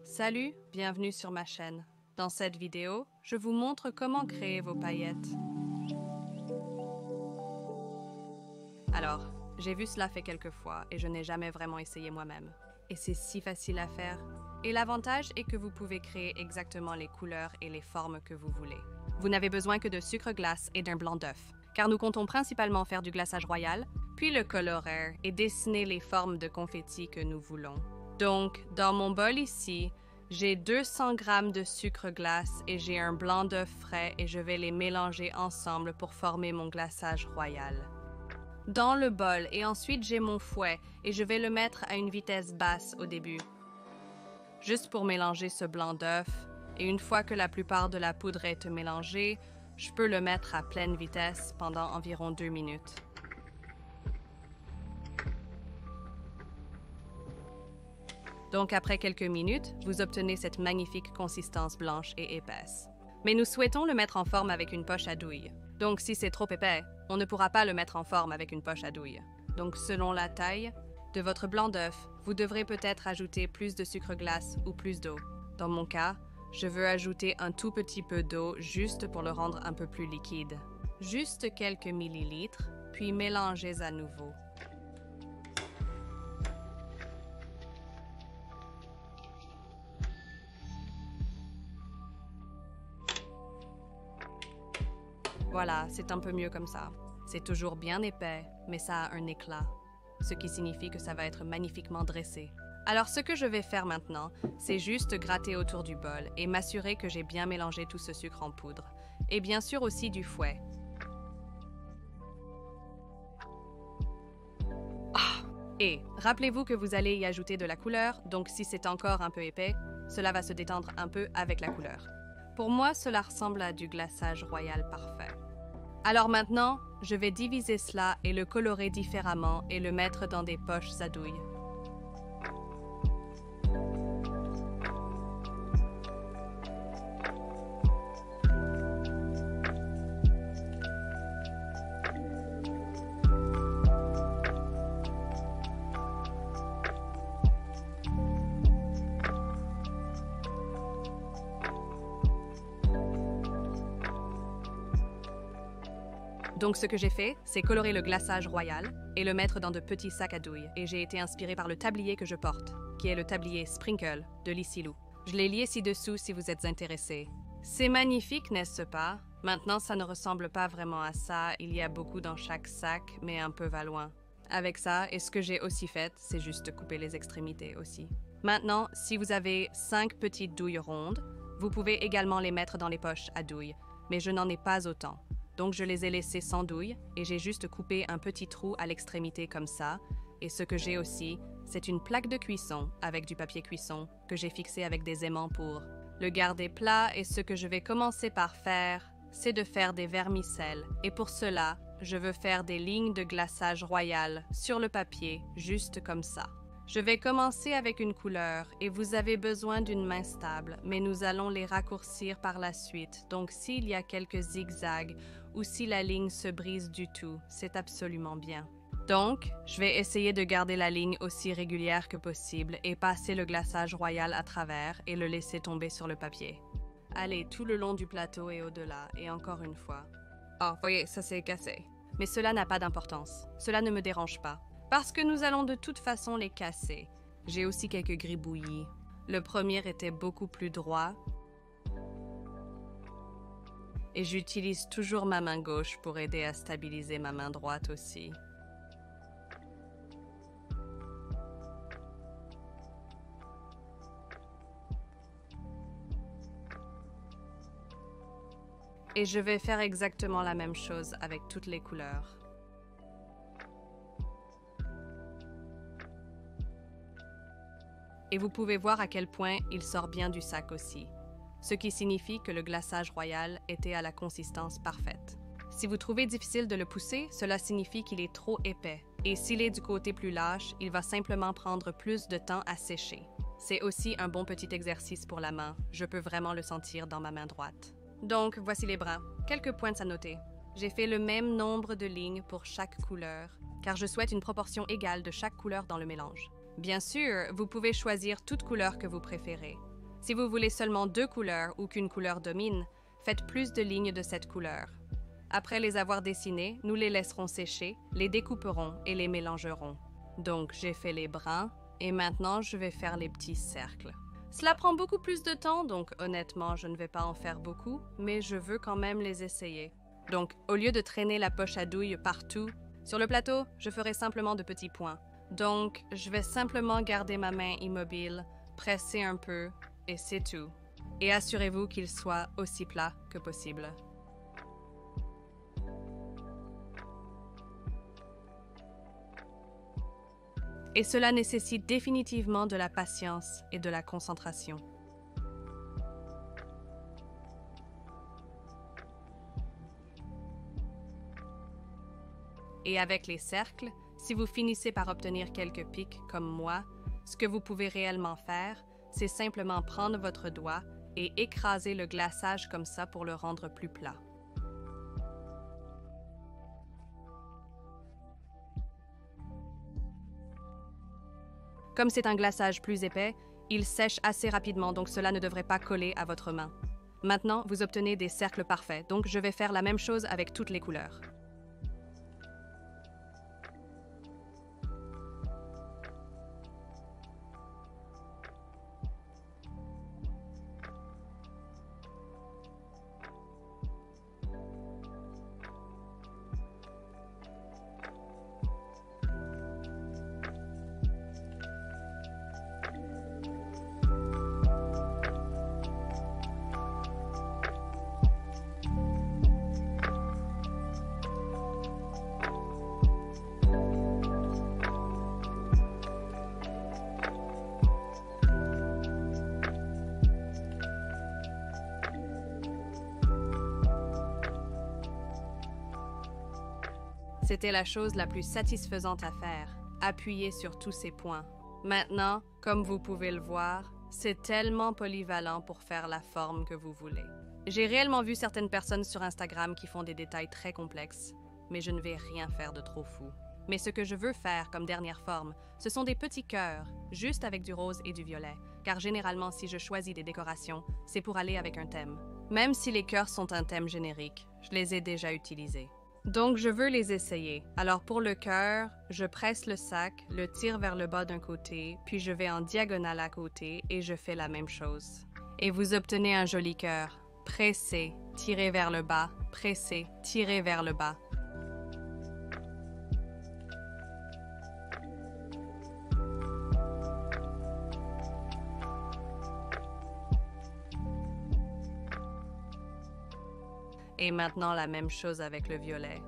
Salut, bienvenue sur ma chaîne. Dans cette vidéo, je vous montre comment créer vos paillettes. Alors, j'ai vu cela fait quelques fois et je n'ai jamais vraiment essayé moi-même. Et c'est si facile à faire. Et l'avantage est que vous pouvez créer exactement les couleurs et les formes que vous voulez. Vous n'avez besoin que de sucre glace et d'un blanc d'œuf, car nous comptons principalement faire du glaçage royal, puis le colorer et dessiner les formes de confetti que nous voulons. Donc, dans mon bol ici, j'ai 200 g de sucre glace et j'ai un blanc d'œuf frais et je vais les mélanger ensemble pour former mon glaçage royal. Dans le bol, et ensuite j'ai mon fouet et je vais le mettre à une vitesse basse au début, juste pour mélanger ce blanc d'œuf, et une fois que la plupart de la poudre est mélangée, je peux le mettre à pleine vitesse pendant environ 2 minutes. Donc après quelques minutes, vous obtenez cette magnifique consistance blanche et épaisse. Mais nous souhaitons le mettre en forme avec une poche à douille. Donc si c'est trop épais, on ne pourra pas le mettre en forme avec une poche à douille. Donc selon la taille de votre blanc d'œuf, vous devrez peut-être ajouter plus de sucre glace ou plus d'eau. Dans mon cas, je veux ajouter un tout petit peu d'eau juste pour le rendre un peu plus liquide. Juste quelques millilitres, puis mélangez à nouveau. Voilà, c'est un peu mieux comme ça. C'est toujours bien épais, mais ça a un éclat, ce qui signifie que ça va être magnifiquement dressé. Alors ce que je vais faire maintenant, c'est juste gratter autour du bol et m'assurer que j'ai bien mélangé tout ce sucre en poudre. Et bien sûr aussi du fouet. Et rappelez-vous que vous allez y ajouter de la couleur, donc si c'est encore un peu épais, cela va se détendre un peu avec la couleur. Pour moi, cela ressemble à du glaçage royal parfait. Alors maintenant, je vais diviser cela et le colorer différemment et le mettre dans des poches à douille. Donc ce que j'ai fait, c'est colorer le glaçage royal et le mettre dans de petits sacs à douille. Et j'ai été inspirée par le tablier que je porte, qui est le tablier Sprinkle de Lissi Lou. Je l'ai lié ci-dessous si vous êtes intéressé. C'est magnifique, n'est-ce pas? Maintenant, ça ne ressemble pas vraiment à ça. Il y a beaucoup dans chaque sac, mais un peu va loin. Avec ça, et ce que j'ai aussi fait, c'est juste couper les extrémités aussi. Maintenant, si vous avez 5 petites douilles rondes, vous pouvez également les mettre dans les poches à douille, mais je n'en ai pas autant. Donc je les ai laissés sans douille et j'ai juste coupé un petit trou à l'extrémité comme ça. Et ce que j'ai aussi, c'est une plaque de cuisson avec du papier cuisson que j'ai fixé avec des aimants pour le garder plat. Et ce que je vais commencer par faire, c'est de faire des vermicelles. Et pour cela, je veux faire des lignes de glaçage royal sur le papier, juste comme ça. Je vais commencer avec une couleur et vous avez besoin d'une main stable, mais nous allons les raccourcir par la suite. Donc s'il y a quelques zigzags ou si la ligne se brise du tout, c'est absolument bien. Donc, je vais essayer de garder la ligne aussi régulière que possible et passer le glaçage royal à travers et le laisser tomber sur le papier. Allez, tout le long du plateau et au-delà, et encore une fois. Oh, voyez, ça s'est cassé. Mais cela n'a pas d'importance. Cela ne me dérange pas. Parce que nous allons de toute façon les casser. J'ai aussi quelques gribouillis. Le premier était beaucoup plus droit. Et j'utilise toujours ma main gauche pour aider à stabiliser ma main droite aussi. Et je vais faire exactement la même chose avec toutes les couleurs. Et vous pouvez voir à quel point il sort bien du sac aussi, ce qui signifie que le glaçage royal était à la consistance parfaite. Si vous trouvez difficile de le pousser, cela signifie qu'il est trop épais. Et s'il est du côté plus lâche, il va simplement prendre plus de temps à sécher. C'est aussi un bon petit exercice pour la main. Je peux vraiment le sentir dans ma main droite. Donc, voici les brins. Quelques points à noter. J'ai fait le même nombre de lignes pour chaque couleur, car je souhaite une proportion égale de chaque couleur dans le mélange. Bien sûr, vous pouvez choisir toute couleur que vous préférez. Si vous voulez seulement 2 couleurs ou qu'une couleur domine, faites plus de lignes de cette couleur. Après les avoir dessinées, nous les laisserons sécher, les découperons et les mélangerons. Donc, j'ai fait les bruns et maintenant je vais faire les petits cercles. Cela prend beaucoup plus de temps, donc honnêtement, je ne vais pas en faire beaucoup, mais je veux quand même les essayer. Donc, au lieu de traîner la poche à douille partout, sur le plateau, je ferai simplement de petits points. Donc, je vais simplement garder ma main immobile, presser un peu, et c'est tout. Et assurez-vous qu'il soit aussi plat que possible. Et cela nécessite définitivement de la patience et de la concentration. Et avec les cercles, si vous finissez par obtenir quelques pics comme moi, ce que vous pouvez réellement faire, c'est simplement prendre votre doigt et écraser le glaçage comme ça pour le rendre plus plat. Comme c'est un glaçage plus épais, il sèche assez rapidement, donc cela ne devrait pas coller à votre main. Maintenant, vous obtenez des cercles parfaits, donc je vais faire la même chose avec toutes les couleurs. C'était la chose la plus satisfaisante à faire, appuyer sur tous ces points. Maintenant, comme vous pouvez le voir, c'est tellement polyvalent pour faire la forme que vous voulez. J'ai réellement vu certaines personnes sur Instagram qui font des détails très complexes, mais je ne vais rien faire de trop fou. Mais ce que je veux faire comme dernière forme, ce sont des petits cœurs, juste avec du rose et du violet, car généralement si je choisis des décorations, c'est pour aller avec un thème. Même si les cœurs sont un thème générique, je les ai déjà utilisés. Donc, je veux les essayer. Alors, pour le cœur, je presse le sac, le tire vers le bas d'un côté, puis je vais en diagonale à côté et je fais la même chose. Et vous obtenez un joli cœur. Pressez, tirez vers le bas, pressez, tirez vers le bas. Et maintenant, la même chose avec le violet.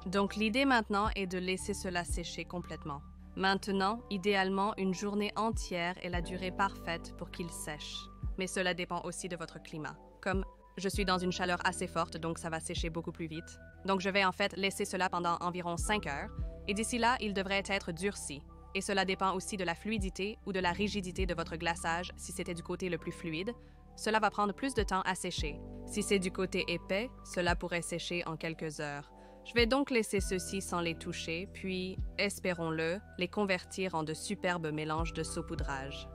Donc, l'idée maintenant est de laisser cela sécher complètement. Maintenant, idéalement, une journée entière est la durée parfaite pour qu'il sèche. Mais cela dépend aussi de votre climat. Comme je suis dans une chaleur assez forte, donc ça va sécher beaucoup plus vite. Donc je vais en fait laisser cela pendant environ 5 heures, et d'ici là, il devrait être durci. Et cela dépend aussi de la fluidité ou de la rigidité de votre glaçage si c'était du côté le plus fluide. Cela va prendre plus de temps à sécher. Si c'est du côté épais, cela pourrait sécher en quelques heures. Je vais donc laisser ceux-ci sans les toucher, puis, espérons-le, les convertir en de superbes mélanges de saupoudrage.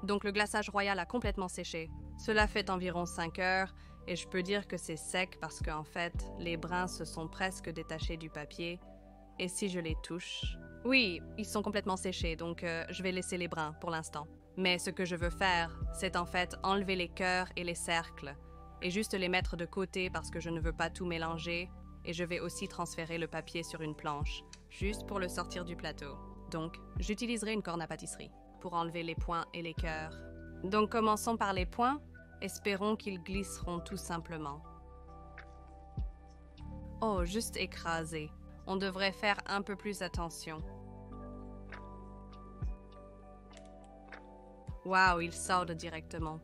Donc le glaçage royal a complètement séché. Cela fait environ 5 heures, et je peux dire que c'est sec parce qu'en fait, les brins se sont presque détachés du papier. Et si je les touche... Oui, ils sont complètement séchés, donc je vais laisser les brins pour l'instant. Mais ce que je veux faire, c'est en fait enlever les cœurs et les cercles, et juste les mettre de côté parce que je ne veux pas tout mélanger, et je vais aussi transférer le papier sur une planche, juste pour le sortir du plateau. Donc, j'utiliserai une corne à pâtisserie pour enlever les points et les cœurs. Donc commençons par les points. Espérons qu'ils glisseront tout simplement. Oh, juste écrasé. On devrait faire un peu plus attention. Waouh, il sort directement.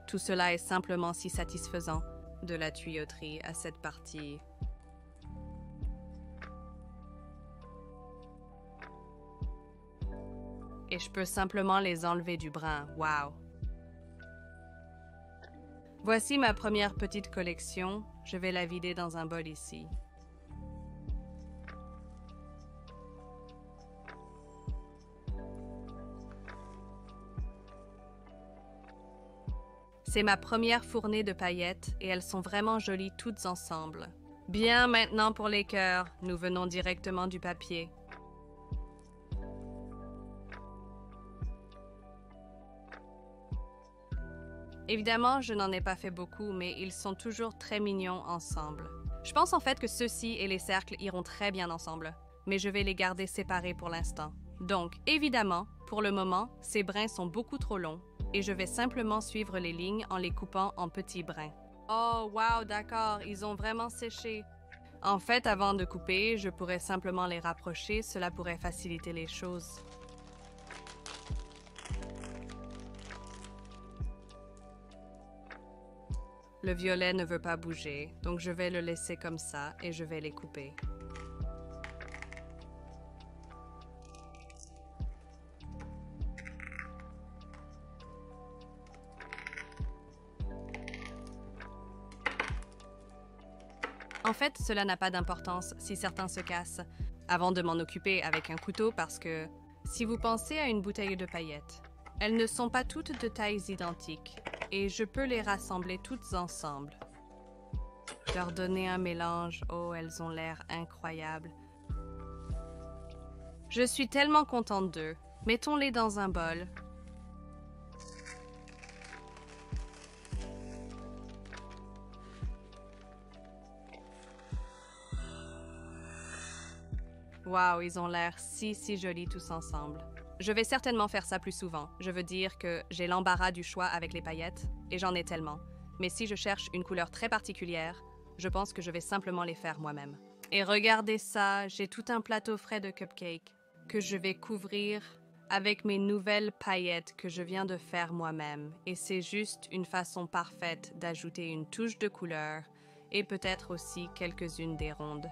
Tout cela est simplement si satisfaisant, de la tuyauterie à cette partie. Et je peux simplement les enlever du brin. Waouh! Voici ma première petite collection. Je vais la vider dans un bol ici. C'est ma première fournée de paillettes et elles sont vraiment jolies toutes ensemble. Bien, maintenant pour les cœurs, nous venons directement du papier. Évidemment, je n'en ai pas fait beaucoup, mais ils sont toujours très mignons ensemble. Je pense en fait que ceux-ci et les cercles iront très bien ensemble, mais je vais les garder séparés pour l'instant. Donc, évidemment, pour le moment, ces brins sont beaucoup trop longs, et je vais simplement suivre les lignes en les coupant en petits brins. Oh, wow, d'accord, ils ont vraiment séché. En fait, avant de couper, je pourrais simplement les rapprocher, cela pourrait faciliter les choses. Le violet ne veut pas bouger, donc je vais le laisser comme ça et je vais les couper. En fait, cela n'a pas d'importance si certains se cassent avant de m'en occuper avec un couteau parce que si vous pensez à une bouteille de paillettes, elles ne sont pas toutes de tailles identiques et je peux les rassembler toutes ensemble. Leur donner un mélange, oh, elles ont l'air incroyables. Je suis tellement contente d'eux. Mettons-les dans un bol. Waouh, ils ont l'air si jolis tous ensemble. Je vais certainement faire ça plus souvent. Je veux dire que j'ai l'embarras du choix avec les paillettes, et j'en ai tellement. Mais si je cherche une couleur très particulière, je pense que je vais simplement les faire moi-même. Et regardez ça, j'ai tout un plateau frais de cupcakes que je vais couvrir avec mes nouvelles paillettes que je viens de faire moi-même. Et c'est juste une façon parfaite d'ajouter une touche de couleur et peut-être aussi quelques-unes des rondes.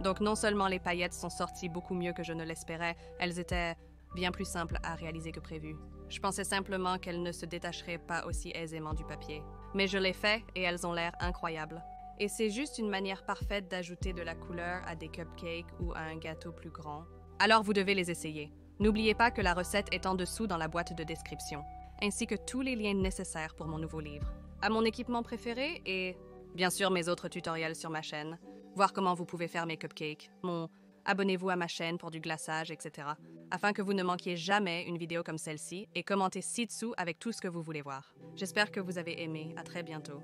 Donc non seulement les paillettes sont sorties beaucoup mieux que je ne l'espérais, elles étaient bien plus simples à réaliser que prévu. Je pensais simplement qu'elles ne se détacheraient pas aussi aisément du papier. Mais je l'ai fait et elles ont l'air incroyables. Et c'est juste une manière parfaite d'ajouter de la couleur à des cupcakes ou à un gâteau plus grand. Alors vous devez les essayer. N'oubliez pas que la recette est en dessous dans la boîte de description, ainsi que tous les liens nécessaires pour mon nouveau livre. À mon équipement préféré et bien sûr mes autres tutoriels sur ma chaîne. Voir comment vous pouvez faire mes cupcakes, abonnez-vous à ma chaîne pour du glaçage, etc. afin que vous ne manquiez jamais une vidéo comme celle-ci et commentez ci-dessous avec tout ce que vous voulez voir. J'espère que vous avez aimé. À très bientôt.